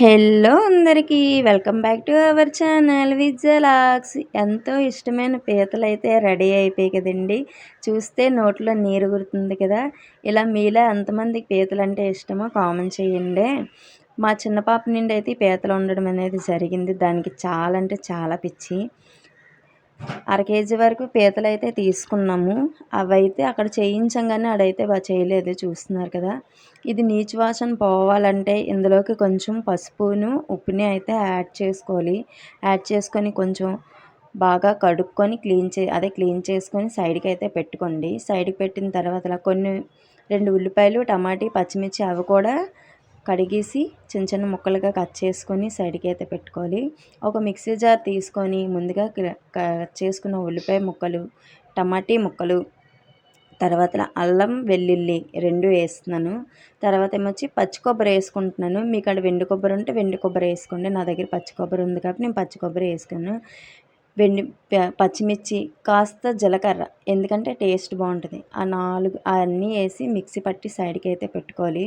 Hello అందరికీ welcome back to our channel విజ్జలాక్స్. ఎంతో ఇష్టమైన పీతలైతే రెడీ అయిపోయాయి కదండి. చూస్తే నోట్లో నీరు ఊరుతుంది కదా. ఇలా మీలో ఎంతమందికి పీతలంటే ఇష్టమో కామెంట్ చేయండి. మా చిన్న పాప నుండి అయితే పీతలు ఉండడం అనేది జరిగింది. దానికి చాలా అంటే చాలా పిచ్చి. కేజీ వరకు పీతలు అయితే తీసుకున్నాము. అవైతే అక్కడ చేయించంగానే ఆడైతే చేయలేదు, చూస్తున్నారు కదా. ఇది నీచు వాసన పోవాలంటే ఇందులోకి కొంచెం పసుపును ఉప్పుని అయితే యాడ్ చేసుకోవాలి. యాడ్ చేసుకొని కొంచెం బాగా కడుక్కొని క్లీన్ చేసుకొని సైడ్కి అయితే పెట్టుకోండి. సైడ్కి పెట్టిన తర్వాత కొన్ని 2 ఉల్లిపాయలు, టమాటీ, పచ్చిమిర్చి అవి కూడా కడిగేసి చిన్న చిన్న ముక్కలుగా కట్ చేసుకొని సైడ్కి అయితే పెట్టుకోవాలి. ఒక మిక్సీ జార్ తీసుకొని ముందుగా కట్ చేసుకున్న ఉల్లిపాయ ముక్కలు, టమాటీ ముక్కలు, తర్వాత అల్లం వెల్లుల్లి 2 వేస్తున్నాను. తర్వాత ఏమొచ్చి పచ్చి కొబ్బరి వేసుకుంటున్నాను. మీకు అక్కడ వెండి కొబ్బరి ఉంటే వెండి కొబ్బరి వేసుకోండి. నా దగ్గర పచ్చి కొబ్బరి ఉంది కాబట్టి నేను పచ్చి కొబ్బరి వేసుకున్నాను. పచ్చిమిర్చి, కాస్త జీలకర్ర, ఎందుకంటే టేస్ట్ బాగుంటుంది. అన్నీ వేసి మిక్సీ పట్టి సైడ్కి అయితే పెట్టుకోవాలి.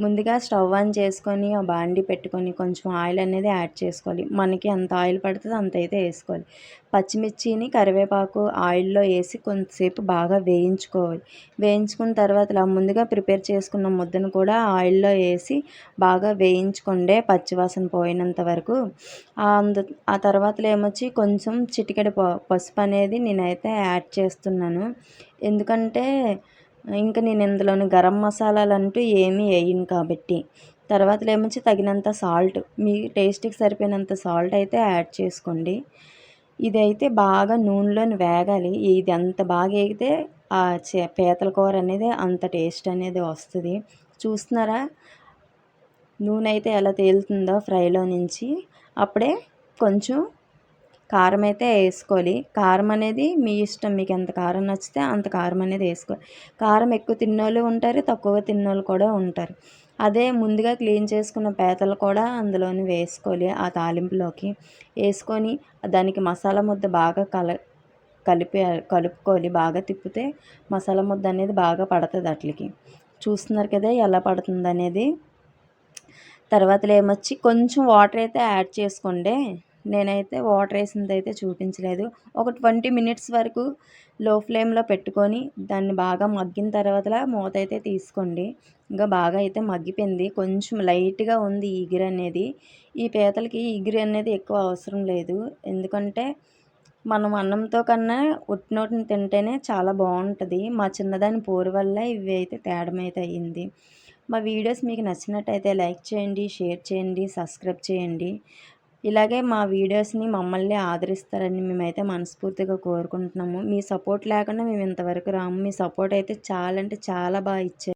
ముందుగా స్టవ్ ఆన్ చేసుకొని ఆ బాండి పెట్టుకొని కొంచెం ఆయిల్ అనేది యాడ్ చేసుకోవాలి. మనకి ఎంత ఆయిల్ పడుతుందో అంత అయితే వేసుకోవాలి. పచ్చిమిర్చిని, కరివేపాకు ఆయిల్లో వేసి కొంతసేపు బాగా వేయించుకోవాలి. వేయించుకున్న తర్వాత ముందుగా ప్రిపేర్ చేసుకున్న ముద్దను కూడా ఆయిల్లో వేసి బాగా వేయించుకోండి పచ్చివాసన పోయినంత వరకు. ఆ తర్వాత ఏమొచ్చి కొంచెం చిటికెడు పసుపు అనేది నేనైతే యాడ్ చేస్తున్నాను. ఎందుకంటే ఇంకా నేను ఇందులోని గరం మసాలాలు అంటూ ఏమీ వేయను కాబట్టి. తర్వాత ఏమొచ్చి తగినంత సాల్ట్, మీ టేస్ట్కి సరిపోయినంత సాల్ట్ అయితే యాడ్ చేసుకోండి. ఇదైతే బాగా నూనెలోని వేగాలి. ఇది ఎంత బాగా వేగితే ఆ పీతల కూర అనేది అంత టేస్ట్ అనేది వస్తుంది. చూస్తున్నారా నూనె అయితే ఎలా తేలుతుందో ఫ్రైలో నుంచి. అప్పుడే కొంచెం కారం అయితే వేసుకోవాలి. కారం అనేది మీ ఇష్టం, మీకు ఎంత కారం నచ్చితే అంత కారం అనేది వేసుకోవాలి. కారం ఎక్కువ తిన్నోళ్ళు ఉంటారు, తక్కువగా తిన్నోళ్ళు కూడా ఉంటారు. అదే ముందుగా క్లీన్ చేసుకున్న పీతలు కూడా అందులోని వేసుకోవాలి. ఆ తాలింపులోకి వేసుకొని దానికి మసాలా ముద్ద బాగా కలుపుకోవాలి. బాగా తిప్పితే మసాలా ముద్ద అనేది బాగా పడుతుంది అట్లకి. చూస్తున్నారు కదా ఎలా పడుతుంది అనేది. తర్వాత ఏమొచ్చి కొంచెం వాటర్ అయితే యాడ్ చేసుకోండి. నేనైతే వాటర్ వేసింది అయితే చూపించలేదు. ఒక 20 మినిట్స్ వరకు లో ఫ్లేమ్లో పెట్టుకొని దాన్ని బాగా మగ్గిన తర్వాత మూత అయితే తీసుకోండి. ఇంకా బాగా అయితే మగ్గిపోయింది. కొంచెం లైట్గా ఉంది ఈగిరి అనేది. ఈ పీతలకి ఈగిరి అనేది ఎక్కువ అవసరం లేదు. ఎందుకంటే మనం అన్నంతో కన్నా ఉట్టినోటిని తింటేనే చాలా బాగుంటుంది. మా చిన్నదాని పోరు వల్ల ఇవి అయితే తేడం అయితే అయ్యింది. మా వీడియోస్ మీకు నచ్చినట్టయితే లైక్ చేయండి, షేర్ చేయండి, సబ్స్క్రైబ్ చేయండి. ఇలాగే మా వీడియోస్ని మమ్మల్ని ఆదరిస్తారని మేమైతే మనస్ఫూర్తిగా కోరుకుంటున్నాము. మీ సపోర్ట్ లేకుండా మేము ఇంతవరకు రాము. మీ సపోర్ట్ అయితే చాలా అంటే చాలా బాగా ఇచ్చారు.